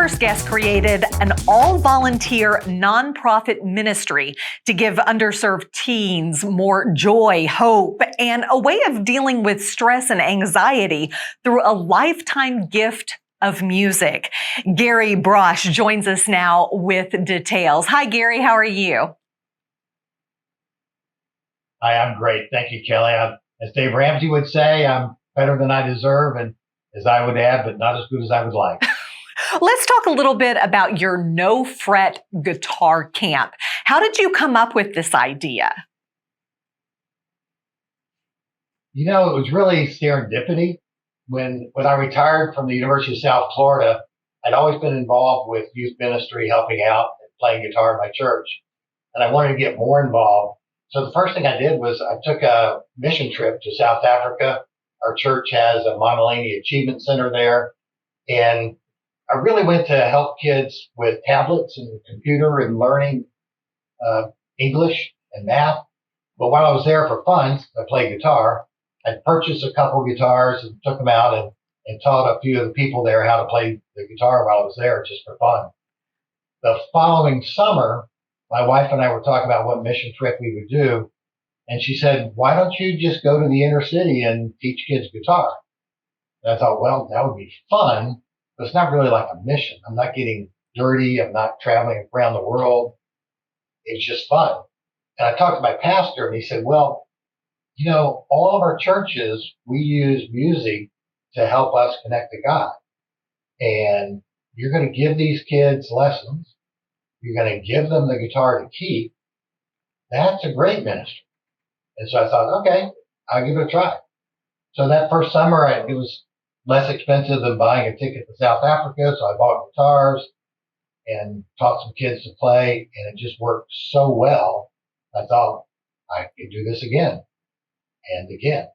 first guest created an all-volunteer nonprofit ministry to give underserved teens more joy, hope, and a way of dealing with stress and anxiety through a lifetime gift of music. Gary Brosch joins us now with details. Hi, Gary. How are you? Hi, I'm great. Thank you, Kelly. As Dave Ramsey would say, I'm better than I deserve, and as I would add, but not as good as I would like. Let's talk a little bit about your No Fret Guitar Camp. How did you come up with this idea? You know, it was really serendipity. When I retired from the University of South Florida, I'd always been involved with youth ministry, helping out and playing guitar in my church. And I wanted to get more involved. So the first thing I did was I took a mission trip to South Africa. Our church has a Montalini Achievement Center there. And I really went to help kids with tablets and computer and learning English and math. But while I was there for fun, I played guitar. I purchased a couple guitars and took them out and taught a few of the people there how to play the guitar while I was there just for fun. The following summer, my wife and I were talking about what mission trip we would do. And she said, why don't you just go to the inner city and teach kids guitar? And I thought, well, that would be fun, but it's not really like a mission. I'm not getting dirty. I'm not traveling around the world. It's just fun. And I talked to my pastor and he said, well, you know, all of our churches, we use music to help us connect to God. And you're going to give these kids lessons. You're going to give them the guitar to keep. That's a great ministry. And so I thought, okay, I'll give it a try. So that first summer, it was less expensive than buying a ticket to South Africa. So I bought guitars and taught some kids to play, and it just worked so well. I thought I could do this again and again.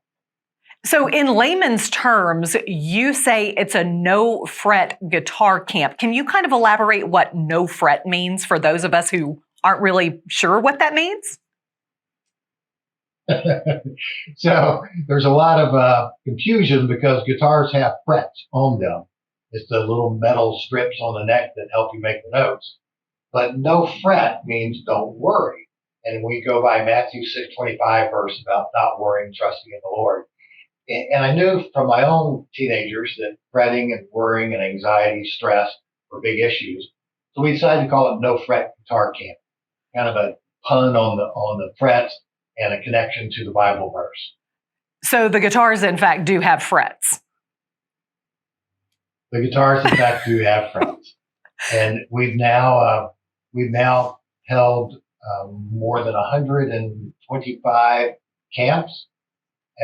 So in layman's terms, you say it's a no fret guitar camp. Can you kind of elaborate what no fret means for those of us who aren't really sure what that means? So there's a lot of confusion because guitars have frets on them. It's the little metal strips on the neck that help you make the notes. But no fret means don't worry. And we go by Matthew 6:25 verse about not worrying, trusting in the Lord. And I knew from my own teenagers that fretting and worrying and anxiety, stress were big issues. So we decided to call it No Fret Guitar Camp, kind of a pun on the frets and a connection to the Bible verse. So the guitars, in fact, do have frets. The guitars, in fact, do have frets, and we've now held more than 125 camps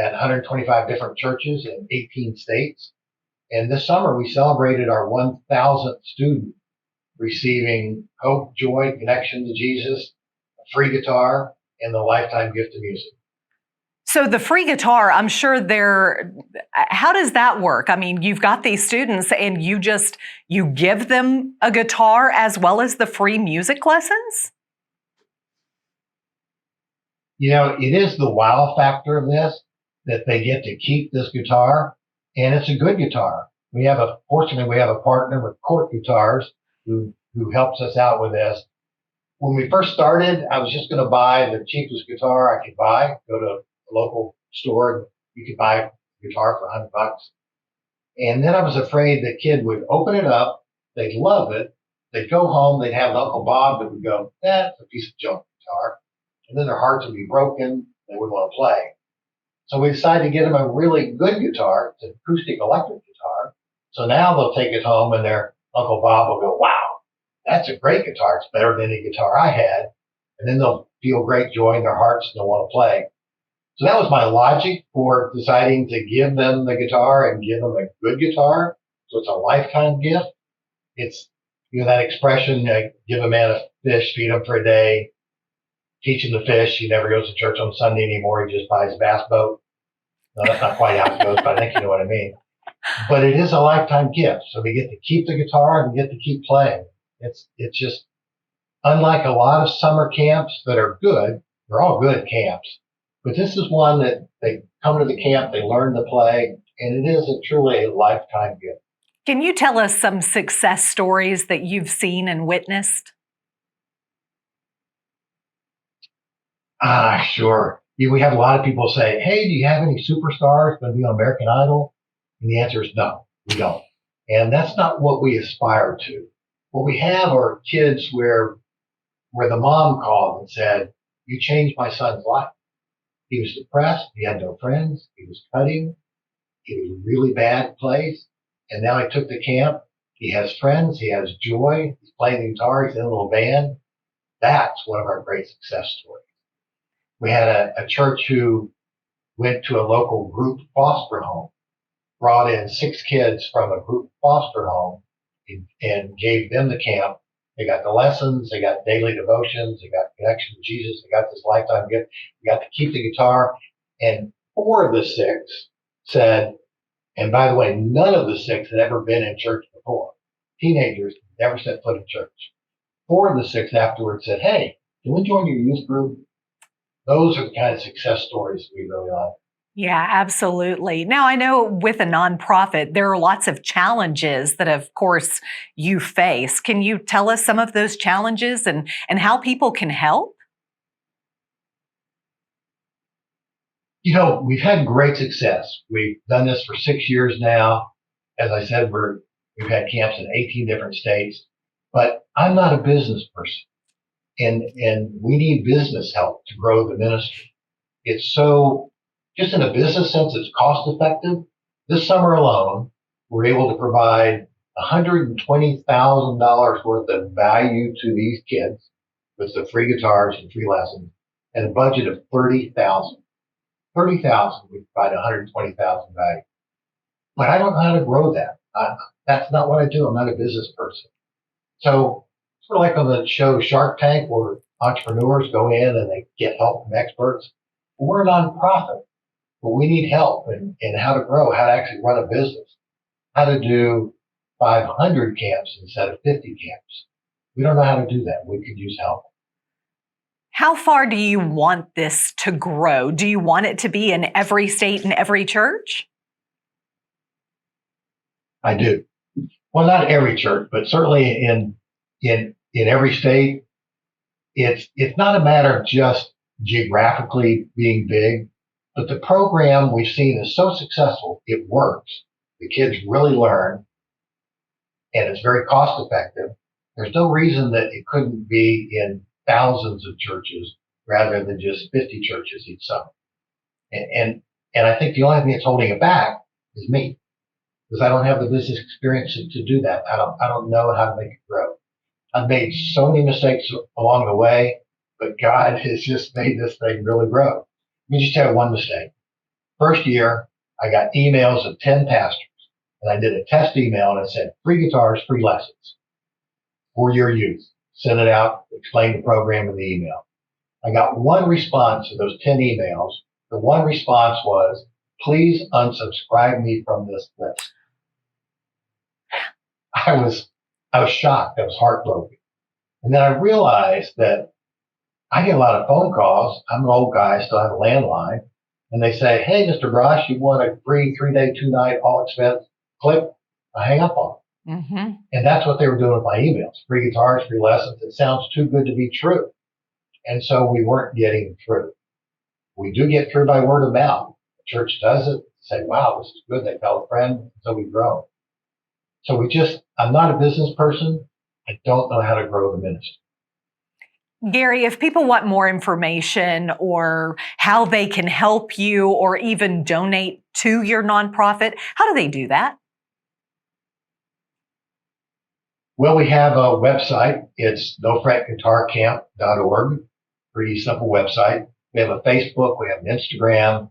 at 125 different churches in 18 states. And this summer, we celebrated our 1,000th student receiving hope, joy, connection to Jesus, a free guitar, and the lifetime gift of music. So the free guitar, I'm sure how does that work? I mean, you've got these students and you give them a guitar as well as the free music lessons? You know, it is the wow factor of this, that they get to keep this guitar, and it's a good guitar. Fortunately, we have a partner with Court Guitars who helps us out with this. When we first started, I was just going to buy the cheapest guitar I could buy, go to a local store, and you could buy a guitar for $100. And then I was afraid the kid would open it up, they'd love it, they'd go home, they'd have Uncle Bob that would go, that's a piece of junk guitar. And then their hearts would be broken, they wouldn't want to play. So we decided to get them a really good guitar. It's an acoustic electric guitar. So now they'll take it home and their Uncle Bob will go, wow, that's a great guitar. It's better than any guitar I had. And then they'll feel great joy in their hearts and they'll want to play. So that was my logic for deciding to give them the guitar and give them a good guitar. So it's a lifetime gift. It's, that expression, give a man a fish, feed him for a day, teach him to fish. He never goes to church on Sunday anymore. He just buys a bass boat. No, that's not quite how it goes, but I think you know what I mean. But it is a lifetime gift. So we get to keep the guitar and we get to keep playing. It's just unlike a lot of summer camps that are good. They're all good camps. But this is one that they come to the camp, they learn to play, and it is truly a lifetime gift. Can you tell us some success stories that you've seen and witnessed? Sure. We have a lot of people say, "Hey, do you have any superstars going to be on American Idol?" And the answer is no, we don't. And that's not what we aspire to. What we have are kids where the mom called and said, "You changed my son's life. He was depressed. He had no friends. He was cutting. He was in a really bad place. And now he took the camp. He has friends. He has joy. He's playing the guitar. He's in a little band." That's one of our great success stories. We had a church who went to a local group foster home, brought in 6 kids from a group foster home and gave them the camp. They got the lessons, they got daily devotions, they got connection with Jesus, they got this lifetime gift, they got to keep the guitar. And 4 of the 6 said, and by the way, none of the 6 had ever been in church before. Teenagers never set foot in church. 4 of the 6 afterwards said, "Hey, can we join your youth group?" Those are the kind of success stories we really like. Yeah, absolutely. Now, I know with a nonprofit, there are lots of challenges that, of course, you face. Can you tell us some of those challenges and how people can help? We've had great success. We've done this for 6 years now. As I said, we've had camps in 18 different states, but I'm not a business person, and we need business help to grow the ministry. It's so, just in a business sense, it's cost effective. This summer alone, we're able to provide $120,000 worth of value to these kids with the free guitars and free lessons, and a budget of 30,000. 30,000, we provide 120,000 value. But I don't know how to grow that. That's not what I do. I'm not a business person. So sort of like on the show Shark Tank, where entrepreneurs go in and they get help from experts. We're a nonprofit, but we need help in how to grow, how to actually run a business, how to do 500 camps instead of 50 camps. We don't know how to do that. We could use help. How far do you want this to grow? Do you want it to be in every state and every church? I do. Well, not every church, but certainly in every state. It's not a matter of just geographically being big, but the program we've seen is so successful. It works. The kids really learn, and it's very cost effective. There's no reason that it couldn't be in thousands of churches rather than just 50 churches each summer. And I think the only thing that's holding it back is me, because I don't have the business experience to do that. I don't know how to make it grow. I've made so many mistakes along the way, but God has just made this thing really grow. Let me just tell you one mistake. First year, I got emails of 10 pastors, and I did a test email and it said, "Free guitars, free lessons for your youth." Sent it out, explained the program in the email. I got one response to those 10 emails. The one response was, "Please unsubscribe me from this list." I was shocked. I was heartbroken. And then I realized that I get a lot of phone calls. I'm an old guy, I still have a landline. And they say, "Hey, Mr. Brosch, you want a free 3-day, 2-night, all expense?" Click. I hang up on them. Mm-hmm. And that's what they were doing with my emails. Free guitars, free lessons. It sounds too good to be true. And so we weren't getting through. We do get through by word of mouth. The church does it. Say, "Wow, this is good." They tell a friend. So we grow. So I'm not a business person. I don't know how to grow the ministry. Gary, if people want more information or how they can help you or even donate to your nonprofit, how do they do that? Well, we have a website. It's nofretguitarcamp.org. Pretty simple website. We have a Facebook. We have an Instagram.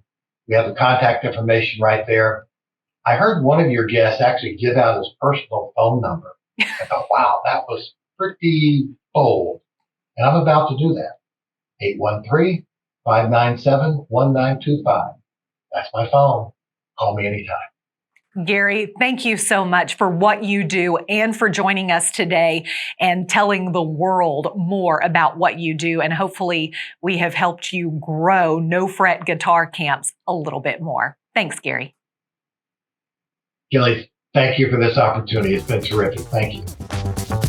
We have the contact information right there. I heard one of your guests actually give out his personal phone number. I thought, wow, that was pretty bold. And I'm about to do that. 813-597-1925. That's my phone. Call me anytime. Gary, thank you so much for what you do and for joining us today and telling the world more about what you do. And hopefully we have helped you grow No Fret Guitar Camps a little bit more. Thanks, Gary. Kelli, Thank you for this opportunity. It's been terrific. Thank you.